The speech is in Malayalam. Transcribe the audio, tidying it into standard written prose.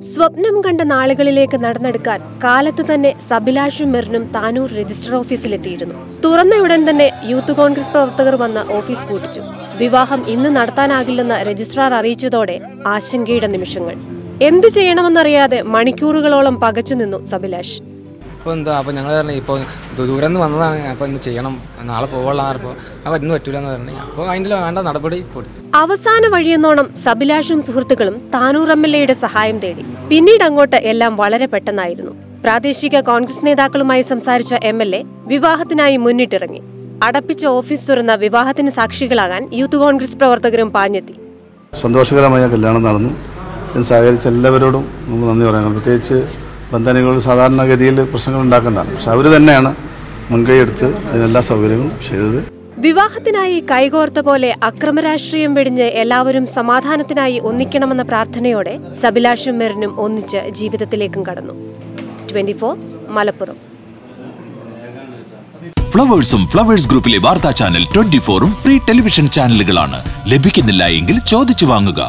സ്വപ്നം കണ്ട നാളുകളിലേക്ക് നടന്നെടുക്കാൻ കാലത്ത് തന്നെ സബിലാഷും മെറിനും താനൂർ രജിസ്റ്റർ ഓഫീസിലെത്തിയിരുന്നു. തുറന്നയുടൻ തന്നെ യൂത്ത് കോൺഗ്രസ് പ്രവർത്തകർ വന്ന് ഓഫീസ് പൂട്ടിച്ചു. വിവാഹം ഇന്ന് നടത്താനാകില്ലെന്ന് രജിസ്ട്രാർ അറിയിച്ചതോടെ ആശങ്കയുടെ നിമിഷങ്ങൾ. എന്തു ചെയ്യണമെന്നറിയാതെ മണിക്കൂറുകളോളം പകച്ചു നിന്നു സബിലാഷ്. ഇപ്പോൾ എന്താ അപ്പോൾ ഞങ്ങൾ പറഞ്ഞു ഇപ്പോൾ ദൂരം നിന്ന് വന്നതാണ്, അപ്പോൾ ഇന്ന് ചെയ്യണം, നാളെ പോകാനുള്ളപ്പോൾ അപ്പോൾ ഇന്ന് പറ്റൂല എന്ന് പറഞ്ഞു. അപ്പോൾ അതിൻ്റെ വേണ്ട നടപടി കൊടുത്തു. അവസാന വഴിയെന്നോണം സബിലാഷും സുഹൃത്തുക്കളും താനൂർ MLAയുടെ സഹായം തേടി. പിന്നീട് അങ്ങോട്ട് എല്ലാം വളരെ പെട്ടെന്നായിരുന്നു. പ്രാദേശിക കോൺഗ്രസ് നേതാക്കളുമായി സംസാരിച്ച MLA വിവാഹത്തിനായി മുന്നിട്ടിറങ്ങി. അടപ്പിച്ച ഓഫീസ് തുറന്ന വിവാഹത്തിന് സാക്ഷികളാകാൻ യൂത്ത് കോൺഗ്രസ് പ്രവർത്തകരും പാഞ്ഞെത്തി. സന്തോഷകരമായ കല്യാണം നടന്നു. സഹകരിച്ച എല്ലാവരോടും നമുക്ക് നന്ദി പറയണം. പ്രത്യേകിച്ച് ബന്ധനികൾ സാധാരണഗതിയിൽ പ്രശ്നങ്ങൾ ഉണ്ടാക്കുന്നതാണ്, പക്ഷെ അവർ തന്നെയാണ് മുൻകൈയെടുത്ത് അതിനെല്ലാ സൗകര്യങ്ങളും ചെയ്തത്. വിവാഹത്തിനായി കൈകോർത്ത പോലെ അക്രമരാഷ്ട്രീയം വെടിഞ്ഞ് എല്ലാവരും സമാധാനത്തിനായി ഒന്നിക്കണമെന്ന പ്രാർത്ഥനയോടെ സബിലാഷും മെറിനും ഒന്നിച്ച് ജീവിതത്തിലേക്കും കടന്നു. 24 മലപ്പുറം. ഫ്ലവേഴ്സും ഫ്ലവേഴ്സ് ഗ്രൂപ്പിലെ വാർത്താ ചാനൽ 24ഉം ഫ്രീ ടെലിവിഷൻ ചാനലുകളാണ്. ലഭിക്കുന്നില്ല എങ്കിൽ ചോദിച്ചു വാങ്ങുക.